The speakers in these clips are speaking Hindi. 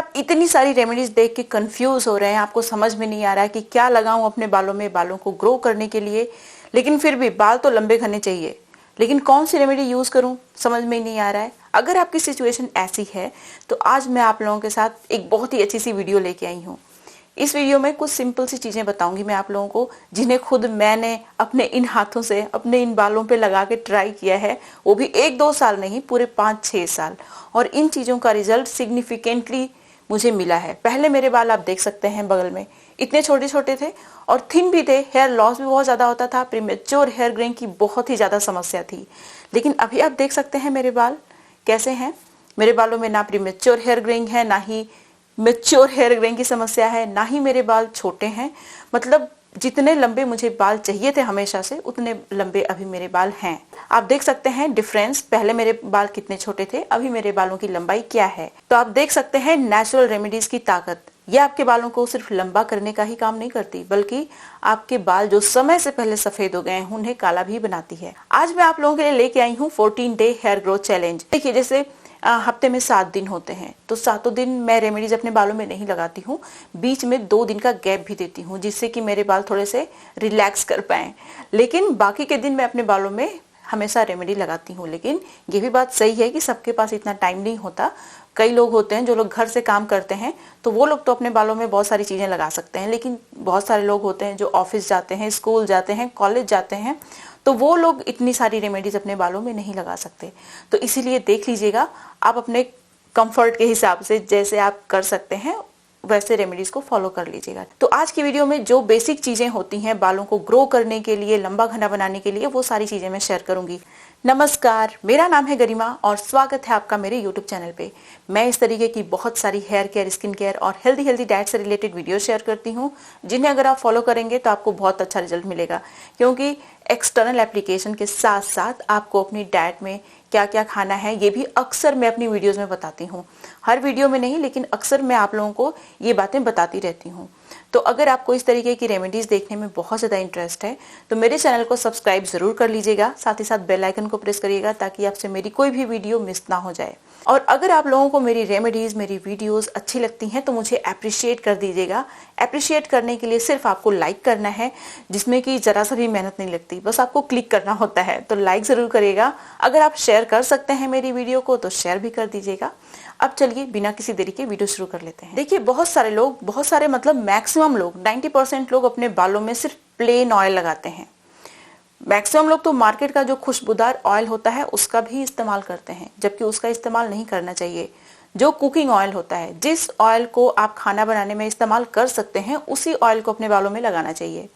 आप इतनी सारी रेमेडीज देख के कंफ्यूज हो रहे हैं, आपको समझ में नहीं आ रहा है कि क्या लगाऊं अपने बालों में, बालों को ग्रो करने के लिए, लेकिन फिर भी बाल तो लंबे घने चाहिए, लेकिन कौन सी रेमेडी यूज करूं समझ में नहीं आ रहा है। अगर आपकी सिचुएशन ऐसी है तो आज मैं आप लोगों के साथ एक बहुत ही अच्छी सी वीडियो लेके आई हूँ। इस वीडियो में कुछ सिंपल सी चीजें बताऊंगी मैं आप लोगों को, जिन्हें खुद मैंने अपने इन हाथों से अपने इन बालों पे लगा के ट्राई किया है, वो भी 1-2 साल नहीं, पूरे 5-6 साल। और इन चीजों का रिजल्ट सिग्निफिकेंटली मुझे मिला है। पहले मेरे बाल आप देख सकते हैं बगल में इतने छोटे छोटे थे और थिन भी थे, हेयर लॉस भी बहुत ज्यादा होता था, प्रीमेच्योर हेयर ग्रेइंग की बहुत ही ज्यादा समस्या थी। लेकिन अभी आप देख सकते हैं मेरे बाल कैसे हैं। मेरे बालों में ना प्रीमेच्योर हेयर ग्रेइंग है, ना ही मैच्योर हेयर ग्रेइंग की समस्या है, ना ही मेरे बाल छोटे हैं। मतलब जितने लंबे मुझे बाल चाहिए थे हमेशा से, उतने लंबे अभी मेरे बाल हैं। आप देख सकते हैं डिफरेंस, पहले मेरे बाल कितने छोटे थे, अभी मेरे बालों की लंबाई क्या है। तो आप देख सकते हैं नेचुरल रेमेडीज की ताकत। ये आपके बालों को सिर्फ लंबा करने का ही काम नहीं करती, बल्कि आपके बाल जो समय से पहले सफेद हो गए हैं उन्हें काला भी बनाती है। आज मैं आप लोगों के लिए लेके आई हूँ 14 डे हेयर ग्रोथ चैलेंज। देखिए, जैसे हफ्ते में 7 दिन होते हैं, तो 7 दिन मैं रेमेडीज अपने बालों में नहीं लगाती हूँ, बीच में 2 दिन का गैप भी देती हूँ, जिससे कि मेरे बाल थोड़े से रिलैक्स कर पाएं। लेकिन बाकी के दिन मैं अपने बालों में हमेशा रेमेडी लगाती हूँ। लेकिन ये भी बात सही है कि सबके पास इतना टाइम नहीं होता। कई लोग होते हैं जो लोग घर से काम करते हैं, तो वो लोग तो अपने बालों में बहुत सारी चीजें लगा सकते हैं। लेकिन बहुत सारे लोग होते हैं जो ऑफिस जाते हैं, स्कूल जाते हैं, कॉलेज जाते हैं, तो वो लोग इतनी सारी रेमेडीज अपने बालों में नहीं लगा सकते। तो इसीलिए देख लीजिएगा, आप अपने कंफर्ट के हिसाब से जैसे आप कर सकते हैं वैसे रेमेडीज को फॉलो कर लीजिएगा। तो आज की वीडियो में जो बेसिक चीजें होती हैं बालों को ग्रो करने के लिए, लंबा घना बनाने के लिए, वो सारी चीजें मैं शेयर करूंगी। नमस्कार, मेरा नाम है गरिमा और स्वागत है आपका मेरे यूट्यूब चैनल पे। मैं इस तरीके की बहुत सारी हेयर केयर, स्किन केयर और हेल्दी डाइट से रिलेटेड वीडियो शेयर करती हूँ, जिन्हें अगर आप फॉलो करेंगे तो आपको बहुत अच्छा रिजल्ट मिलेगा। क्योंकि एक्सटर्नल एप्लीकेशन के साथ साथ आपको अपनी डाइट में क्या क्या खाना है ये भी अक्सर मैं अपनी वीडियोस में बताती हूँ। हर वीडियो में नहीं, लेकिन अक्सर मैं आप लोगों को ये बातें बताती रहती हूँ। तो अगर आपको इस तरीके की रेमेडीज देखने में बहुत ज़्यादा इंटरेस्ट है तो मेरे चैनल को सब्सक्राइब जरूर कर लीजिएगा, साथ ही साथ बेल आइकन को प्रेस करिएगा ताकि आपसे मेरी कोई भी वीडियो मिस ना हो जाए। और अगर आप लोगों को मेरी रेमेडीज, मेरी वीडियोस अच्छी लगती हैं तो मुझे अप्रिशिएट कर दीजिएगा। अप्रिशिएट करने के लिए सिर्फ आपको लाइक करना है, जिसमें कि जरा सा भी मेहनत नहीं लगती, बस आपको क्लिक करना होता है। तो लाइक जरूर करिएगा। अगर आप शेयर कर सकते हैं मेरी वीडियो को तो शेयर भी कर दीजिएगा। अब चलिए बिना किसी देरी के वीडियो शुरू कर लेते हैं। देखिए, बहुत सारे मतलब मैक्सिमम लोग 90% लोग अपने बालों में सिर्फ प्लेन ऑयल लगाते हैं। मैक्सिमम लोग तो मार्केट का जो खुशबूदार ऑयल होता है उसका भी इस्तेमाल करते हैं, जबकि उसका इस्तेमाल नहीं करना चाहिए। जो कुकिंग ऑयल होता है, जिस ऑयल को आप खाना बनाने में इस्तेमाल कर सकते हैं, उसी ऑयल को अपने बालों में लगाना चाहिए।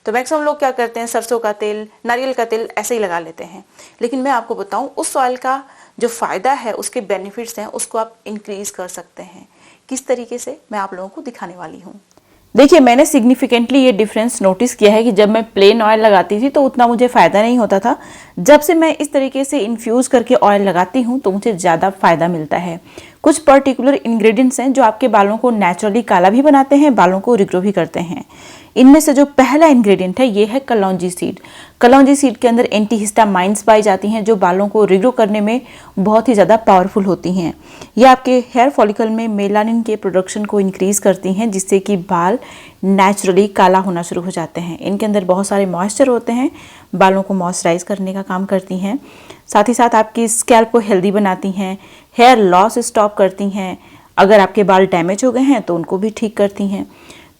तो मैक्सिमम लोग क्या करते हैं, सरसों का तेल, नारियल का तेल ऐसे ही लगा लेते हैं। लेकिन मैं आपको बताऊं, उस ऑयल का जो फायदा है, उसके बेनिफिट्स हैं, उसको आप इंक्रीज कर सकते हैं। किस तरीके से, मैं आप लोगों को दिखाने वाली हूँ। देखिए, मैंने सिग्निफिकेंटली ये डिफरेंस नोटिस किया है कि जब मैं प्लेन ऑयल लगाती थी तो उतना मुझे फ़ायदा नहीं होता था। जब से मैं इस तरीके से इन्फ्यूज़ करके ऑयल लगाती हूँ तो मुझे ज़्यादा फ़ायदा मिलता है। कुछ पर्टिकुलर इंग्रेडिएंट्स हैं जो आपके बालों को नेचुरली काला भी बनाते हैं, बालों को रिग्रो भी करते हैं। इनमें से जो पहला इंग्रेडिएंट है ये है कलौंजी सीड। कलौंजी सीड के अंदर एंटीहिस्टामाइंस पाई जाती हैं जो बालों को रिग्रो करने में बहुत ही ज़्यादा पावरफुल होती हैं। ये आपके हेयर फॉलिकल में मेलानिन के प्रोडक्शन को इंक्रीज करती हैं, जिससे कि बाल नेचुरली काला होना शुरू हो जाते हैं। इनके अंदर बहुत सारे मॉइस्चर होते हैं, बालों को मॉइस्चराइज करने का काम करती हैं। साथ ही साथ आपकी स्कैल्प को हेल्दी बनाती हैं, हेयर लॉस स्टॉप करती हैं, अगर आपके बाल डैमेज हो गए हैं तो उनको भी ठीक करती हैं।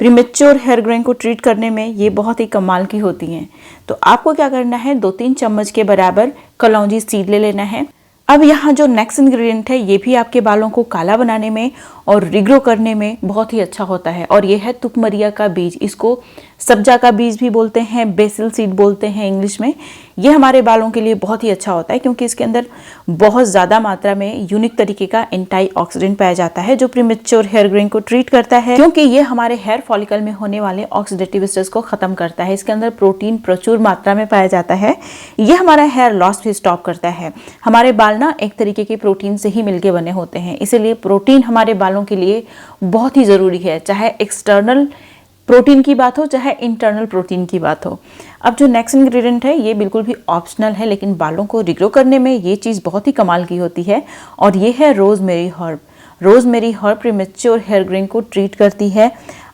प्रीमेच्योर हेयर ग्रोइंग को ट्रीट करने में ये बहुत ही कमाल की होती हैं। तो आपको क्या करना है, 2-3 चम्मच के बराबर कलौंजी सीड ले लेना है। अब यहाँ जो नेक्स्ट इंग्रेडिएंट है ये भी आपके बालों को काला बनाने में और रिग्रो करने में बहुत ही अच्छा होता है, और ये है तुकमरिया का बीज। इसको सब्जा का बीज भी बोलते हैं, बेसिल सीड बोलते हैं इंग्लिश में। ये हमारे बालों के लिए बहुत ही अच्छा होता है क्योंकि इसके अंदर बहुत ज़्यादा मात्रा में यूनिक तरीके का एंटीऑक्सीडेंट पाया जाता है जो प्रीमेच्योर हेयर ग्रोइंग को ट्रीट करता है, क्योंकि ये हमारे हेयर फॉलिकल में होने वाले ऑक्सीडेटिव स्ट्रेस को खत्म करता है। इसके अंदर प्रोटीन प्रचुर मात्रा में पाया जाता है। ये हमारा हेयर लॉस भी स्टॉप करता है। हमारे बाल ना एक तरीके के प्रोटीन से ही मिलके बने होते हैं, इसीलिए प्रोटीन हमारे बालों के लिए बहुत ही ज़रूरी है, चाहे एक्सटर्नल प्रोटीन की बात हो चाहे इंटरनल प्रोटीन की बात हो। अब जो नेक्स्ट इंग्रेडिएंट है ये बिल्कुल भी ऑप्शनल है, लेकिन बालों को रिग्रो करने में ये चीज़ बहुत ही कमाल की होती है, और ये है rosemary herb. Rosemary herb premature hair greying को ट्रीट करती है,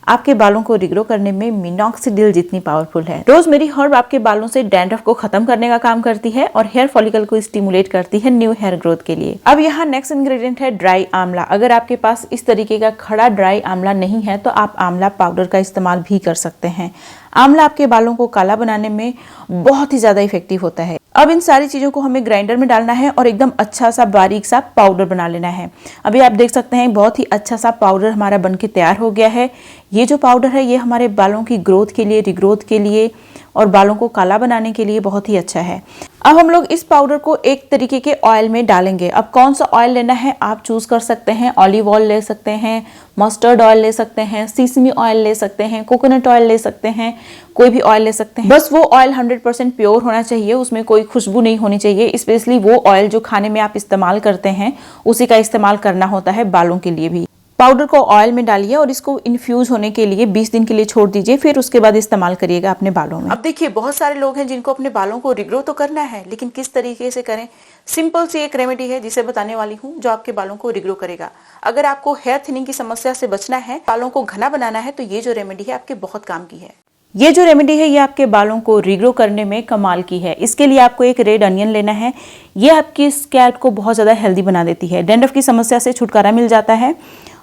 आपके बालों को रिग्रो करने में मिनॉक्सिडिल जितनी पावरफुल है। रोजमेरी हर्ब आपके बालों से डैंड्रफ को खत्म करने का काम करती है और हेयर फॉलिकल को स्टिमुलेट करती है न्यू हेयर ग्रोथ के लिए। अब यहाँ नेक्स्ट इंग्रेडिएंट है ड्राई आंवला। अगर आपके पास इस तरीके का खड़ा ड्राई आंवला नहीं है तो आप आंवला पाउडर का इस्तेमाल भी कर सकते हैं। आंवला आपके बालों को काला बनाने में बहुत ही ज्यादा इफेक्टिव होता है। अब इन सारी चीजों को हमें ग्राइंडर में डालना है और एकदम अच्छा सा बारीक सा पाउडर बना लेना है। अभी आप देख सकते हैं बहुत ही अच्छा सा पाउडर हमारा बनके तैयार हो गया है। ये जो पाउडर है ये हमारे बालों की ग्रोथ के लिए, रिग्रोथ के लिए और बालों को काला बनाने के लिए बहुत ही अच्छा है। अब हम लोग इस पाउडर को एक तरीके के ऑयल में डालेंगे। अब कौन सा ऑयल लेना है आप चूज कर सकते हैं। ऑलिव ऑयल ले सकते हैं, मस्टर्ड ऑयल ले सकते हैं, सीसमी ऑयल ले सकते हैं, कोकोनट ऑयल ले सकते हैं, कोई भी ऑयल ले सकते हैं। बस वो ऑयल 100% प्योर होना चाहिए, उसमें कोई खुशबू नहीं होनी चाहिए। स्पेशली वो ऑयल जो खाने में आप इस्तेमाल करते हैं उसी का इस्तेमाल करना होता है बालों के लिए भी। पाउडर को ऑयल में डालिए और इसको इन्फ्यूज होने के लिए 20 दिन के लिए छोड़ दीजिए, फिर उसके बाद इस्तेमाल करिएगा अपने बालों में। अब देखिए बहुत सारे लोग हैं जिनको अपने बालों को रिग्रो तो करना है, लेकिन किस तरीके से करें। सिंपल सी एक रेमेडी है जिसे बताने वाली हूँ जो आपके बालों को रिग्रो करेगा। अगर आपको हेयर थिनिंग की समस्या से बचना है, बालों को घना बनाना है, तो ये जो रेमेडी है आपके बहुत काम की है। ये जो रेमेडी है ये आपके बालों को रिग्रो करने में कमाल की है। इसके लिए आपको एक रेड अनियन लेना है। ये आपकी स्कैल्प को बहुत ज्यादा हेल्दी बना देती है, डैंड्रफ की समस्या से छुटकारा मिल जाता है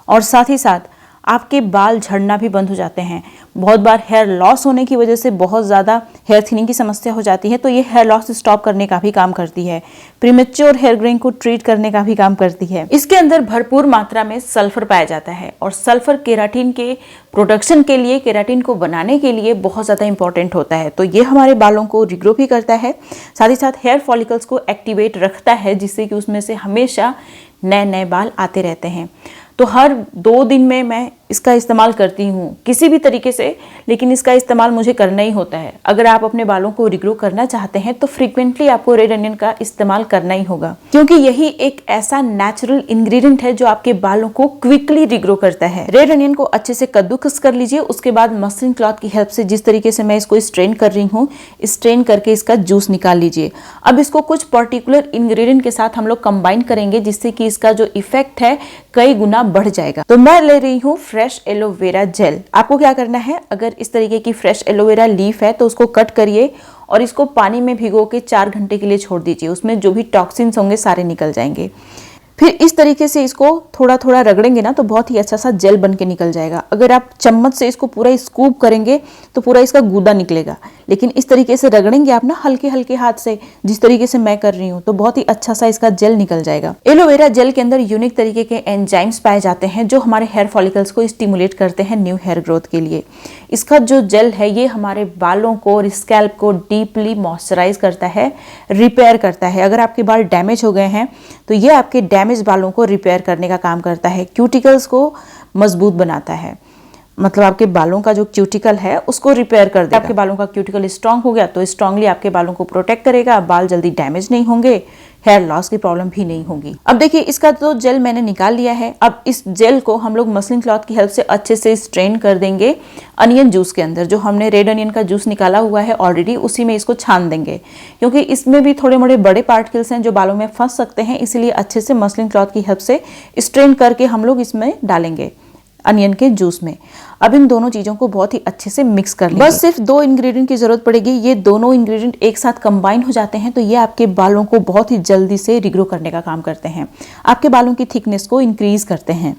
और साथ ही साथ आपके बाल झड़ना भी बंद हो जाते हैं। बहुत बार हेयर लॉस होने की वजह से बहुत ज़्यादा हेयर थिनिंग की समस्या हो जाती है, तो ये हेयर लॉस स्टॉप करने का भी काम करती है। प्रीमेच्योर हेयर ग्रोइंग को ट्रीट करने का भी काम करती है। इसके अंदर भरपूर मात्रा में सल्फर पाया जाता है और सल्फर केराटिन के प्रोडक्शन के लिए, केराटिन को बनाने के लिए बहुत ज़्यादा इंपॉर्टेंट होता है। तो ये हमारे बालों को रिग्रो भी करता है, साथ ही साथ हेयर फॉलिकल्स को एक्टिवेट रखता है, जिससे कि उसमें से हमेशा नए नए बाल आते रहते हैं। तो हर 2 दिन में मैं इसका इस्तेमाल करती हूँ किसी भी तरीके से, लेकिन इसका इस्तेमाल मुझे करना ही होता है। अगर आप अपने बालों को रिग्रो करना चाहते हैं तो फ्रीक्वेंटली आपको रेड अनियन का इस्तेमाल करना ही होगा, क्योंकि यही एक ऐसा नेचुरल इंग्रेडिएंट है जो आपके बालों को क्विकली रिग्रो करता है। रेड अनियन को अच्छे से कद्दूकस कर लीजिए। उसके बाद मसलिन क्लॉथ की हेल्प से, जिस तरीके से मैं इसको स्ट्रेन कर रही हूँ, स्ट्रेन करके इसका जूस निकाल लीजिए। अब इसको कुछ पर्टिकुलर इंग्रेडिएंट के साथ हम लोग कंबाइन करेंगे, जिससे कि इसका जो इफेक्ट है कई गुना बढ़ जाएगा। तो मैं ले रही हूँ फ्रेश एलोवेरा जेल। आपको क्या करना है, अगर इस तरीके की फ्रेश एलोवेरा लीफ है तो उसको कट करिए और इसको पानी में भिगो के 4 घंटे के लिए छोड़ दीजिए। उसमें जो भी टॉक्सिन्स होंगे सारे निकल जाएंगे। फिर इस तरीके से इसको थोड़ा थोड़ा रगड़ेंगे ना तो बहुत ही अच्छा सा जेल बन के निकल जाएगा। अगर आप चम्मच से इसको पूरा स्कूप करेंगे तो पूरा इसका गूदा निकलेगा, लेकिन इस तरीके से रगड़ेंगे आप ना हल्के हल्के हाथ से, जिस तरीके से मैं कर रही हूँ, तो बहुत ही अच्छा सा इसका जेल निकल जाएगा। एलोवेरा जेल के अंदर यूनिक तरीके के एंजाइम्स पाए जाते हैं जो हमारे हेयर फॉलिकल्स को स्टिमुलेट करते हैं न्यू हेयर ग्रोथ के लिए। इसका जो जेल है ये हमारे बालों को और स्कैल्प को डीपली मॉइस्चराइज करता है, रिपेयर करता है। अगर आपके बाल डैमेज हो गए हैं तो ये आपके डैमेज बालों को रिपेयर करने का काम करता है। क्यूटिकल्स को मजबूत बनाता है, मतलब आपके बालों का जो क्यूटिकल है उसको रिपेयर कर देगा। आपके बालों का क्यूटिकल स्ट्रांग हो गया तो स्ट्रांगली आपके बालों को प्रोटेक्ट करेगा, बाल जल्दी डैमेज नहीं होंगे, हेयर लॉस की प्रॉब्लम भी नहीं होगी। अब देखिए इसका तो जेल मैंने निकाल लिया है। अब इस जेल को हम लोग मसलिन क्लॉथ की हेल्प से अच्छे से स्ट्रेन कर देंगे अनियन जूस के अंदर। जो हमने रेड अनियन का जूस निकाला हुआ है ऑलरेडी, उसी में इसको छान देंगे, क्योंकि इसमें भी थोड़े मोड़े बड़े पार्टिकल्स हैं जो बालों में फंस सकते हैं। इसीलिए अच्छे से मसलिन क्लॉथ की हेल्प से स्ट्रेन करके हम लोग इसमें डालेंगे अनियन के जूस में। अब इन दोनों चीजों को बहुत ही अच्छे से मिक्स कर लेंगे। बस सिर्फ 2 इंग्रेडिएंट की जरूरत पड़ेगी। ये दोनों इंग्रेडिएंट एक साथ कंबाइन हो जाते हैं तो ये आपके बालों को बहुत ही जल्दी से रिग्रो करने का काम करते हैं, आपके बालों की थिकनेस को इंक्रीज करते हैं।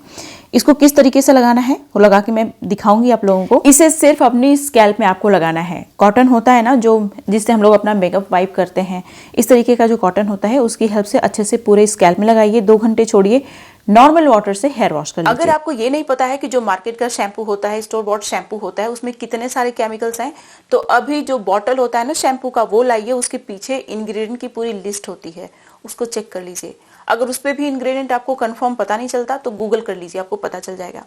इसको किस तरीके से लगाना है वो लगा के मैं दिखाऊंगी आप लोगों को। इसे सिर्फ अपनी स्कैल्प में आपको लगाना है। कॉटन होता है ना जो जिससे हम लोग अपना मेकअप वाइप करते हैं, इस तरीके का जो कॉटन होता है उसकी हेल्प से अच्छे से पूरे स्कैल्प में लगाइए। 2 घंटे छोड़िए, नॉर्मल वाटर से हेयर वॉश कर लीजिए। अगर आपको ये नहीं पता है कि जो मार्केट का शैम्पू होता है, स्टोर बॉट शैम्पू होता है, उसमें कितने सारे केमिकल्स हैं, तो अभी जो बॉटल होता है ना शैम्पू का वो लाइए, उसके पीछे इंग्रेडिएंट की पूरी लिस्ट होती है, उसको चेक कर लीजिए। अगर उस पर भी इंग्रेडिएंट आपको कंफर्म पता नहीं चलता तो गूगल कर लीजिए, आपको पता चल जाएगा।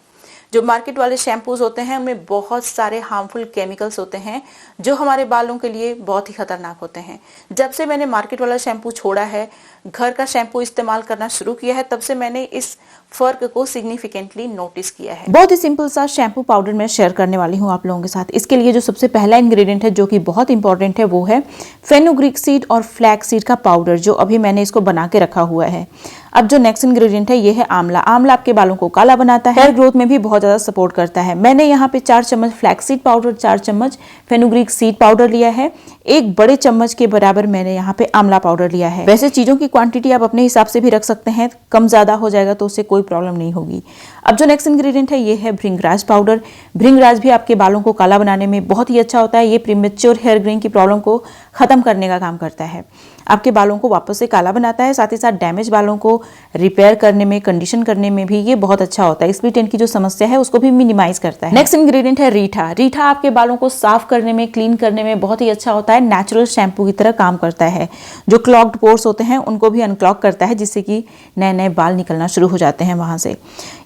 जो मार्केट वाले शैम्पूज होते हैं उनमें बहुत सारे हार्मफुल केमिकल्स होते हैं जो हमारे बालों के लिए बहुत ही खतरनाक होते हैं। जब से मैंने मार्केट वाला शैम्पू छोड़ा है घर का शैम्पू इस्तेमाल करना शुरू किया है, तब से मैंने इस फर्क को सिग्निफिकेंटली नोटिस किया है। बहुत ही सिंपल सा शैम्पू पाउडर मैं शेयर करने वाली हूँ आप लोगों के साथ। इसके लिए जो सबसे पहला इंग्रेडिएंट है जो कि बहुत इंपॉर्टेंट है वो है फेनुग्रीक सीड और फ्लैक्स सीड का पाउडर, जो अभी मैंने इसको बना के रखा हुआ है। अब जो नेक्स्ट इंग्रेडिएंट है ये है आंवला। आंवला आपके बालों को काला बनाता है, हेयर ग्रोथ में भी बहुत ज्यादा सपोर्ट करता है। मैंने यहाँ पे 4 चम्मच फ्लैक्स सीड पाउडर, 4 चम्मच फेनुग्रीक सीड पाउडर लिया है, 1 बड़े चम्मच के बराबर मैंने यहाँ पे आंवला पाउडर लिया है। वैसे चीजों की क्वांटिटी आप अपने हिसाब से भी रख सकते हैं, कम ज्यादा हो जाएगा तो उससे कोई प्रॉब्लम नहीं होगी। अब जो नेक्स्ट इंग्रेडिएंट है ये है भृंगराज पाउडर। भृंगराज भी आपके बालों को काला बनाने में बहुत ही अच्छा होता है। ये प्रीमेच्योर हेयर ग्रेइंग की प्रॉब्लम को खत्म करने का काम करता है, आपके बालों को वापस से काला बनाता है, साथ ही साथ डैमेज बालों को रिपेयर करने में, कंडीशन करने में भी ये बहुत अच्छा होता है। स्प्लिट एंड की जो समस्या है उसको भी मिनिमाइज करता है। नेक्स्ट इंग्रेडिएंट है रीठा। रीठा आपके बालों को साफ करने में, क्लीन करने में बहुत ही अच्छा होता है, नेचुरल शैम्पू की तरह काम करता है। जो क्लॉग्ड पोर्स होते हैं उनको भी अनक्लॉग करता है, जिससे कि नए नए बाल निकलना शुरू हो जाते हैं वहां से।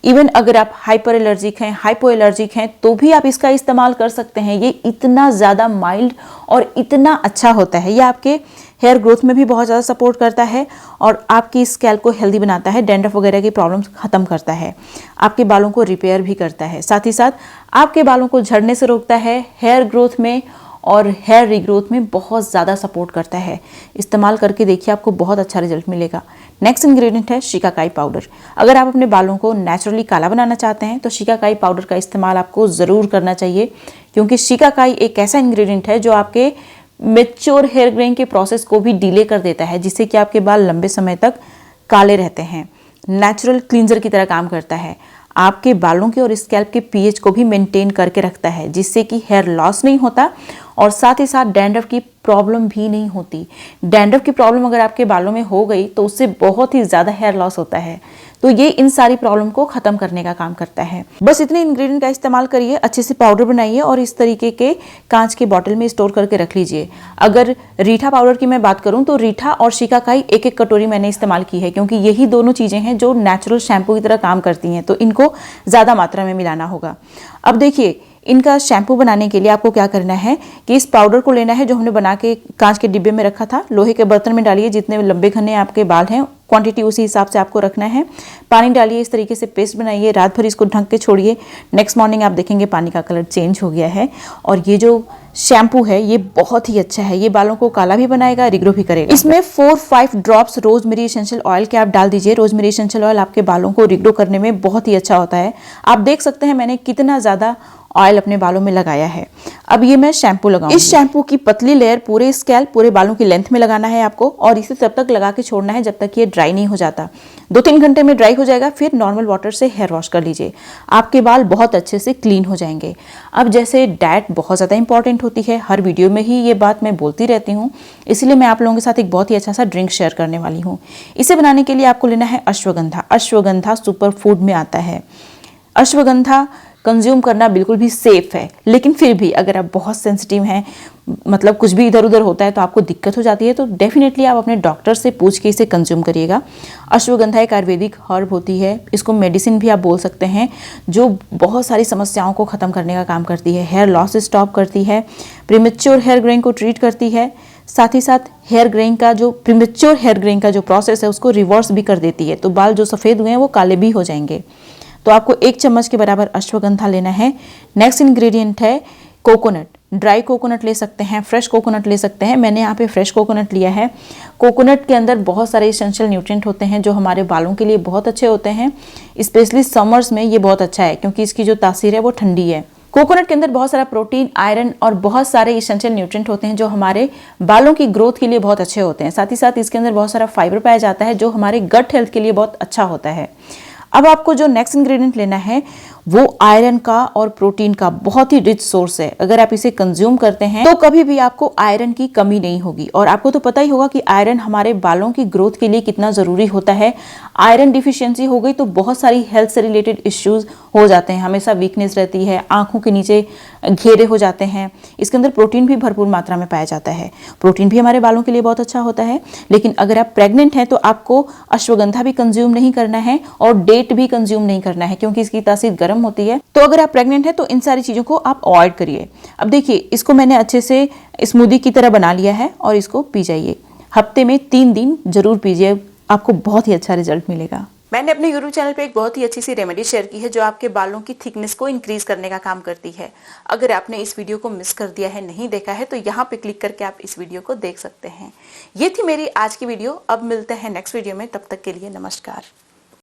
इवन अगर आप हाइपर एलर्जिक हैं, हाइपो एलर्जिक हैं, तो भी आप इसका इस्तेमाल कर सकते हैं। ये इतना ज्यादा माइल्ड और इतना अच्छा होता है। ये आपके हेयर ग्रोथ में भी बहुत ज़्यादा सपोर्ट करता है और आपकी स्कैल्प को हेल्दी बनाता है, डैंड्रफ वगैरह की प्रॉब्लम्स खत्म करता है, आपके बालों को रिपेयर भी करता है, साथ ही साथ आपके बालों को झड़ने से रोकता है, हेयर ग्रोथ में और हेयर रीग्रोथ में बहुत ज़्यादा सपोर्ट करता है। इस्तेमाल करके देखिए, आपको बहुत अच्छा रिजल्ट मिलेगा। नेक्स्ट इंग्रेडिएंट है शिकाकाई पाउडर। अगर आप अपने बालों को नेचुरली काला बनाना चाहते हैं तो शिकाकाई पाउडर का इस्तेमाल आपको ज़रूर करना चाहिए, क्योंकि शिकाकाई एक ऐसा इंग्रेडिएंट है जो आपके मैच्योर हेयर ग्रेइंग के प्रोसेस को भी डिले कर देता है, जिससे कि आपके बाल लंबे समय तक काले रहते हैं। नेचुरल क्लींजर की तरह काम करता है, आपके बालों के और स्कैल्प के पीएच को भी मेंटेन करके रखता है, जिससे कि हेयर लॉस नहीं होता और साथ ही साथ डैंड्रफ की प्रॉब्लम भी नहीं होती। डैंड्रफ की प्रॉब्लम अगर आपके बालों में हो गई तो उससे बहुत ही ज़्यादा हेयर लॉस होता है, तो ये इन सारी प्रॉब्लम को खत्म करने का काम करता है। बस इतने इंग्रेडिएंट का इस्तेमाल करिए, अच्छे से पाउडर बनाइए और इस तरीके के कांच के बॉटल में स्टोर करके रख लीजिए। अगर रीठा पाउडर की मैं बात करूं तो रीठा और शिकाकाई 1-1 कटोरी मैंने इस्तेमाल की है, क्योंकि यही दोनों चीजें हैं जो नेचुरल शैम्पू की तरह काम करती हैं, तो इनको ज्यादा मात्रा में मिलाना होगा। अब देखिए, इनका शैम्पू बनाने के लिए आपको क्या करना है कि इस पाउडर को लेना है जो हमने बना के कांच के डिब्बे में रखा था, लोहे के बर्तन में डालिए। जितने लंबे घने आपके बाल हैं, क्वांटिटी उसी हिसाब से आपको रखना है। पानी डालिए, इस तरीके से पेस्ट बनाइए, रात भर इसको ढक के छोड़िए। नेक्स्ट मॉर्निंग आप देखेंगे पानी का कलर चेंज हो गया है और ये जो शैम्पू है ये बहुत ही अच्छा है। ये बालों को काला भी बनाएगा, रिग्रो भी करेगा। इसमें 4-5 ड्रॉप्स रोजमेरी एसेंशियल ऑयल के आप डाल दीजिए। रोजमेरी एसेंशियल ऑयल आपके बालों को रिग्रो करने में बहुत ही अच्छा होता है। आप देख सकते हैं मैंने कितना ज्यादा ऑयल अपने बालों में लगाया है। अब ये मैं शैम्पू लगाऊंगी। इस शैम्पू की पतली लेयर पूरे स्कैल्प, पूरे बालों की लेंथ में लगाना है आपको और इसे तब तक लगा के छोड़ना है जब तक ये ड्राई नहीं हो जाता। 2-3 घंटे में ड्राई हो जाएगा, फिर नॉर्मल वाटर से हेयर वॉश कर लीजिए। आपके बाल बहुत अच्छे से क्लीन हो जाएंगे। अब जैसे डाइट बहुत ज़्यादा इंपॉर्टेंट होती है, हर वीडियो में ही ये बात मैं बोलती रहती हूँ, इसलिए मैं आप लोगों के साथ एक बहुत ही अच्छा सा ड्रिंक शेयर करने वाली हूँ। इसे बनाने के लिए आपको लेना है अश्वगंधा। अश्वगंधा सुपर फूड में आता है। अश्वगंधा कंज्यूम करना बिल्कुल भी सेफ है, लेकिन फिर भी अगर आप बहुत सेंसिटिव हैं, मतलब कुछ भी इधर उधर होता है तो आपको दिक्कत हो जाती है, तो डेफिनेटली आप अपने डॉक्टर से पूछ के इसे कंज्यूम करिएगा। अश्वगंधा एक आयुर्वेदिक हर्ब होती है, इसको मेडिसिन भी आप बोल सकते हैं, जो बहुत सारी समस्याओं को ख़त्म करने का काम करती है। हेयर लॉस स्टॉप करती है, प्रीमेच्योर हेयर ग्रेइंग को ट्रीट करती है, साथ ही साथ हेयर ग्रेइंग का जो प्रीमेच्योर हेयर ग्रेइंग का जो प्रोसेस है उसको रिवर्स भी कर देती है, तो बाल जो सफ़ेद हुए हैं वो काले भी हो जाएंगे। तो आपको 1 चम्मच के बराबर अश्वगंधा लेना है। नेक्स्ट इंग्रेडिएंट है कोकोनट। ड्राई कोकोनट ले सकते हैं, फ्रेश कोकोनट ले सकते हैं। मैंने यहाँ पे फ्रेश कोकोनट लिया है। कोकोनट के अंदर बहुत सारे एसेंशियल न्यूट्रिएंट होते हैं जो हमारे बालों के लिए बहुत अच्छे होते हैं। स्पेशली समर्स में ये बहुत अच्छा है, क्योंकि इसकी जो तासीर है वो ठंडी है। कोकोनट के अंदर बहुत सारा प्रोटीन, आयरन और बहुत सारे एसेंशियल न्यूट्रिएंट होते हैं जो हमारे बालों की ग्रोथ के लिए बहुत अच्छे होते हैं। साथ ही साथ इसके अंदर बहुत सारा फाइबर पाया जाता है जो हमारे गट हेल्थ के लिए बहुत अच्छा होता है। अब आपको जो नेक्स्ट इंग्रेडिएंट लेना है वो आयरन का और प्रोटीन का बहुत ही रिच सोर्स है। अगर आप इसे कंज्यूम करते हैं तो कभी भी आपको आयरन की कमी नहीं होगी। और आपको तो पता ही होगा कि आयरन हमारे बालों की ग्रोथ के लिए कितना जरूरी होता है। आयरन डिफिशियंसी हो गई तो बहुत सारी हेल्थ से रिलेटेड इश्यूज हो जाते हैं, हमेशा वीकनेस रहती है, आंखों के नीचे घेरे हो जाते हैं। इसके अंदर प्रोटीन भी भरपूर मात्रा में पाया जाता है। प्रोटीन भी हमारे बालों के लिए बहुत अच्छा होता है। लेकिन अगर आप प्रेग्नेंट हैं तो आपको अश्वगंधा भी कंज्यूम नहीं करना है और डेट भी कंज्यूम नहीं करना है, क्योंकि इसकी तासीर गर्म होती है। तो अगर आप प्रेग्नेंट हैं तो इन सारी चीजों को आप अवॉइड करिए। अब देखिए, इसको मैंने अच्छे से स्मूदी की तरह बना लिया है और इसको पी जाइए। हफ्ते में 3 दिन जरूर पीजिए, आपको बहुत ही अच्छा रिजल्ट मिलेगा। मैंने अपने यूट्यूब चैनल पे एक बहुत ही अच्छी सी रेमेडी शेयर की है जो आपके बालों की थिकनेस को इंक्रीज करने का काम करती है। अगर आपने इस वीडियो को मिस कर दिया है, नहीं देखा है, तो यहाँ पे क्लिक करके आप इस वीडियो को देख सकते हैं। ये थी मेरी आज की वीडियो। अब मिलते हैं नेक्स्ट वीडियो में, तब तक के लिए नमस्कार।